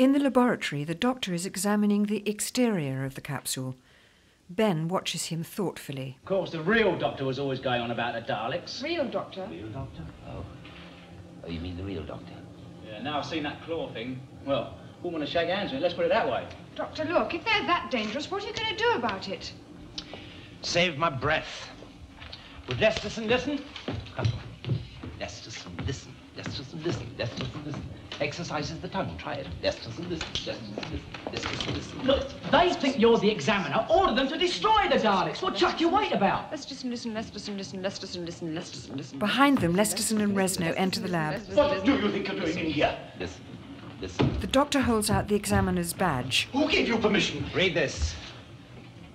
In the laboratory, the doctor is examining the exterior of the capsule. Ben watches him thoughtfully. Of course, the real doctor was always going on about the Daleks. Real doctor? Real doctor? Oh. Oh, you mean the real doctor? Yeah, now I've seen that claw thing, well, wouldn't want to shake hands with it, let's put it that way. Doctor, look, if they're that dangerous, what are you going to do about it? Save my breath. Would Lesterson listen? Lesterson, listen. Lesterson, listen. Lesterson, listen. Exercises the tongue. Try it. Lesterson, listen. Lesterson, listen. Lesterson, listen. Look, they think you're the examiner. Order them to destroy the Daleks. What chuck you wait about? Lesterson, listen, Lesterson, listen, Lesterson, listen, Lesterson, listen. Behind them, Lesterson and Resno enter the lab. What do you think you're doing in here? Listen. Listen. The doctor holds out the examiner's badge. Who gave you permission? Read this.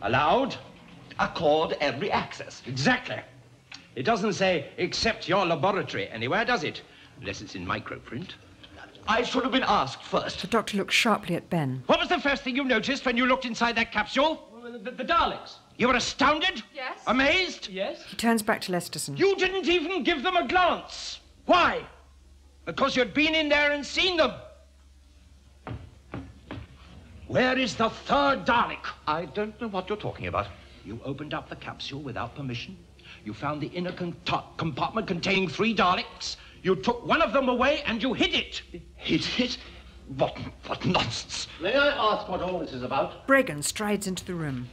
Allowed. Accord every access. Exactly. It doesn't say, except your laboratory anywhere, does it? Unless it's in microprint. I should have been asked first. The doctor looks sharply at Ben. What was the first thing you noticed when you looked inside that capsule? The Daleks. You were astounded? Yes. Amazed? Yes. He turns back to Lesterson. You didn't even give them a glance. Why? Because you'd been in there and seen them. Where is the third Dalek? I don't know what you're talking about. You opened up the capsule without permission. You found the inner compartment containing 3 Daleks. You took one of them away and you hid it. Hid it? What nonsense. May I ask what all this is about? Bregan strides into the room.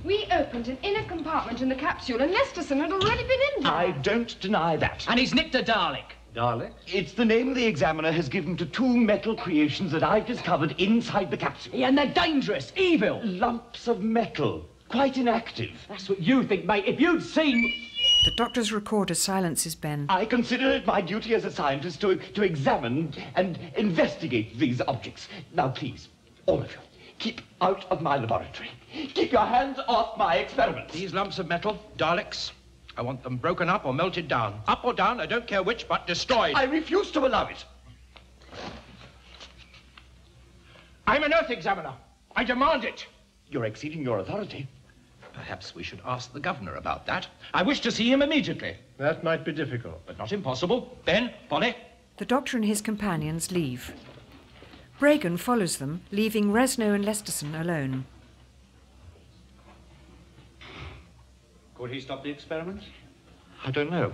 We opened an inner compartment in the capsule and Lesterson had already been in there. I don't deny that. And he's nicked a Dalek. Dalek? It's the name the examiner has given to 2 metal creations that I've discovered inside the capsule. Yeah, and they're dangerous, evil. Lumps of metal, quite inactive. That's what you think, mate. If you'd seen... The doctor's recorder silences Ben. I consider it my duty as a scientist to examine and investigate these objects. Now, please, all of you, keep out of my laboratory. Keep your hands off my experiments. These lumps of metal, Daleks, I want them broken up or melted down. Up or down, I don't care which, but destroyed. I refuse to allow it. I'm an Earth examiner. I demand it. You're exceeding your authority. Perhaps we should ask the governor about that. I wish to see him immediately. That might be difficult. But not impossible. Ben, Polly. The doctor and his companions leave. Bregan follows them, leaving Resno and Lesterson alone. Could he stop the experiments? I don't know.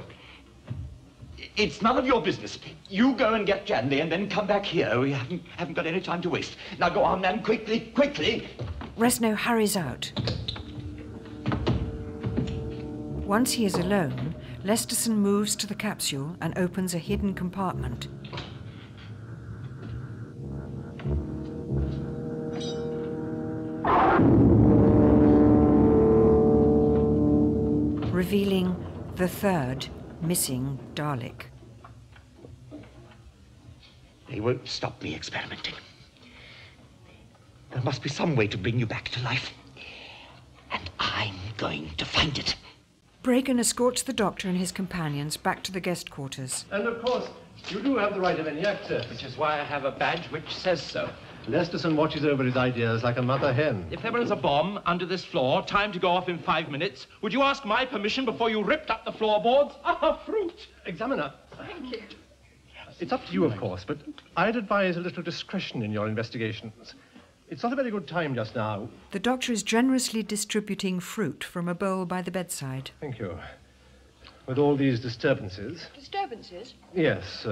It's none of your business. You go and get Janley and then come back here. We haven't got any time to waste. Now go on, then, quickly, quickly. Resno hurries out. Once he is alone, Lesterson moves to the capsule and opens a hidden compartment. Revealing the third missing Dalek. They won't stop me experimenting. There must be some way to bring you back to life. And I'm going to find it. Bregan escorts the doctor and his companions back to the guest quarters. And of course, you do have the right of any access. Which is why I have a badge which says so. Lesterson watches over his ideas like a mother hen. If there was a bomb under this floor, timed to go off in 5 minutes, would you ask my permission before you ripped up the floorboards? Ah, fruit! Examiner. Thank you. It's up to you, of course, but I'd advise a little discretion in your investigations. It's not a very good time just now. The doctor is generously distributing fruit from a bowl by the bedside. Thank you. With all these disturbances... Disturbances? Yes,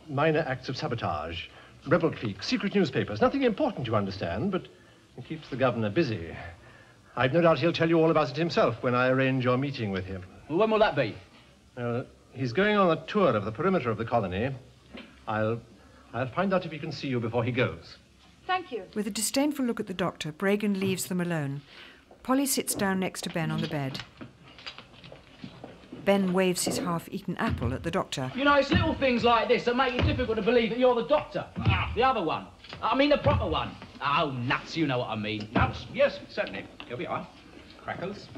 minor acts of sabotage, rebel cliques, secret newspapers. Nothing important, you understand, but it keeps the governor busy. I've no doubt he'll tell you all about it himself when I arrange your meeting with him. Well, when will that be? He's going on a tour of the perimeter of the colony. I'll find out if he can see you before he goes. Thank you. With a disdainful look at the doctor, Bregan leaves them alone. Polly sits down next to Ben on the bed. Ben waves his half-eaten apple at the doctor. You know, it's little things like this that make it difficult to believe that you're the doctor. The other one. I mean the proper one. Oh, nuts, you know what I mean. Nuts? Yes, certainly. Here we are. Crackers.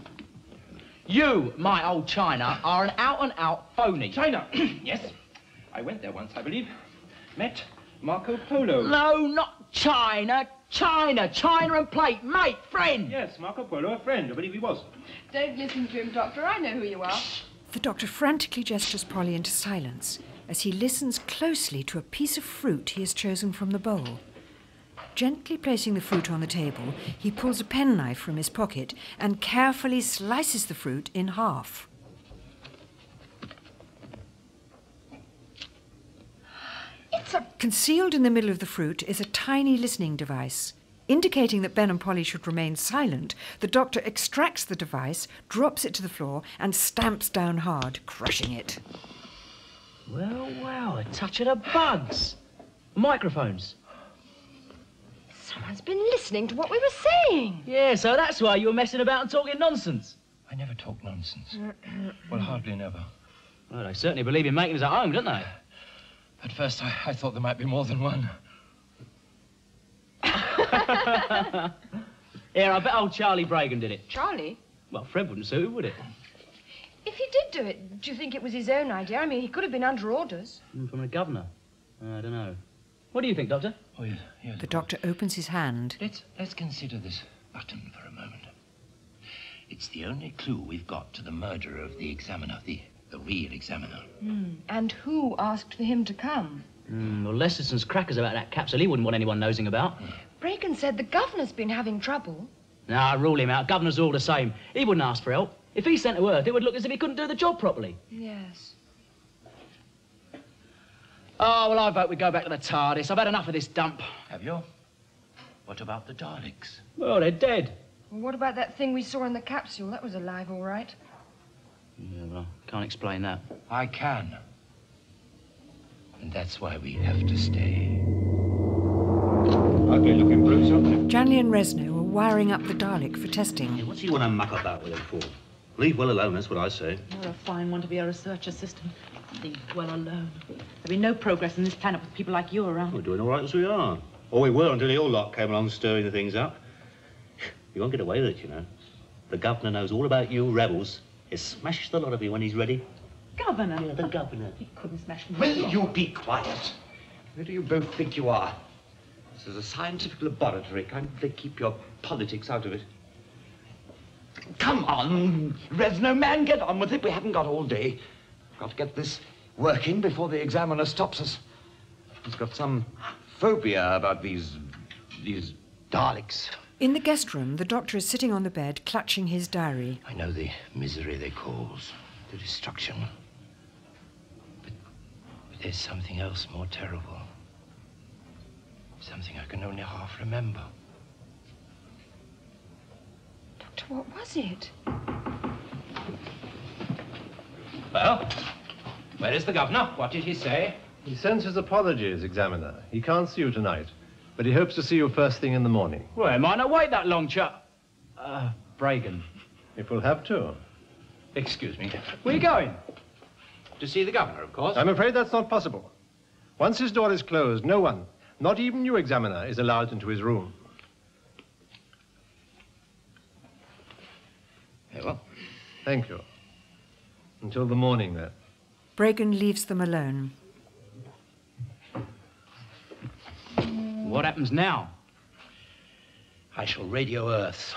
You, my old China, are an out-and-out phony. China? Yes. I went there once, I believe. Met Marco Polo. No, not China. China and plate. Mate, friend. Yes, Marco Polo, a friend. I believe he was. Don't listen to him, Doctor. I know who you are. The doctor frantically gestures Polly into silence as he listens closely to a piece of fruit he has chosen from the bowl. Gently placing the fruit on the table, he pulls a penknife from his pocket and carefully slices the fruit in half. Concealed in the middle of the fruit is a tiny listening device. Indicating that Ben and Polly should remain silent, the doctor extracts the device, drops it to the floor and stamps down hard, crushing it. Well, wow, a touch of the bugs. Microphones. Someone's been listening to what we were saying. Yeah, so that's why you were messing about and talking nonsense. I never talk nonsense. Well, hardly never. Well, they certainly believe in making us at home, don't they? At first, I thought there might be more than one. Yeah, I bet old Charlie Bragan did it. Charlie? Well, Fred wouldn't sue, would it? If he did do it, do you think it was his own idea? I mean, he could have been under orders. From the governor? I don't know. What do you think, Doctor? Oh, yes, yes. The doctor opens his hand. Let's consider this button for a moment. It's the only clue we've got to the murderer of the examiner, the real examiner. And who asked for him to come? Well, Lesterson's crackers about that capsule he wouldn't want anyone nosing about. Bragan said the governor's been having trouble. Nah, rule him out. Governor's all the same. He wouldn't ask for help. If he sent to Earth, it would look as if he couldn't do the job properly. Yes. Oh, well, I vote we go back to the TARDIS. I've had enough of this dump. Have you? What about the Daleks? Well, they're dead. Well, what about that thing we saw in the capsule? That was alive, all right. Yeah, well, can't explain that. I can. And that's why we have to stay. Ugly looking brutes, aren't they? Janley and Resno are wiring up the Dalek for testing. Yeah, what's he want to muck about with it for? Leave well alone, that's what I say. You're a fine one to be a research assistant. Leave well alone. There'll be no progress on this planet with people like you around. We're doing all right as we are. Or we were until the old lot came along stirring the things up. You won't get away with it, you know. The governor knows all about you rebels. He'll smash the lot of you when he's ready. Governor? Yeah, the governor. He couldn't smash me. Will you be quiet? Where do you both think you are? This is a scientific laboratory. Kindly keep your politics out of it. Come on, Resno man, get on with it. We haven't got all day. Got to get this working before the examiner stops us. He's got some phobia about these Daleks. In the guest room, the doctor is sitting on the bed, clutching his diary. I know the misery they cause, the destruction. But there's something else more terrible. Something I can only half remember. Doctor, what was it? Well, where is the governor? What did he say? He sends his apologies, Examiner. He can't see you tonight, but he hopes to see you first thing in the morning. Well, might not wait that long, Chuck. Bragan. If we'll have to. Excuse me. Where are you going? To see the governor, of course. I'm afraid that's not possible. Once his door is closed, no one, not even you, Examiner, is allowed into his room. Very well. Thank you. Until the morning, then. Bragan leaves them alone. What happens now? I shall radio Earth.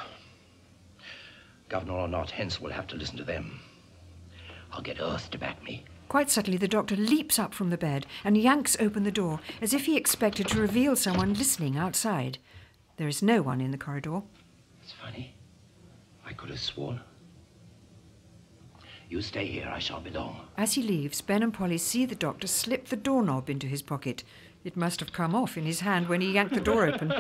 Governor or not, hence we'll have to listen to them. I'll get Earth to back me. Quite suddenly, the doctor leaps up from the bed and yanks open the door, as if he expected to reveal someone listening outside. There is no one in the corridor. It's funny. I could have sworn. You stay here, I shan't be long. As he leaves, Ben and Polly see the doctor slip the doorknob into his pocket. It must have come off in his hand when he yanked the door open.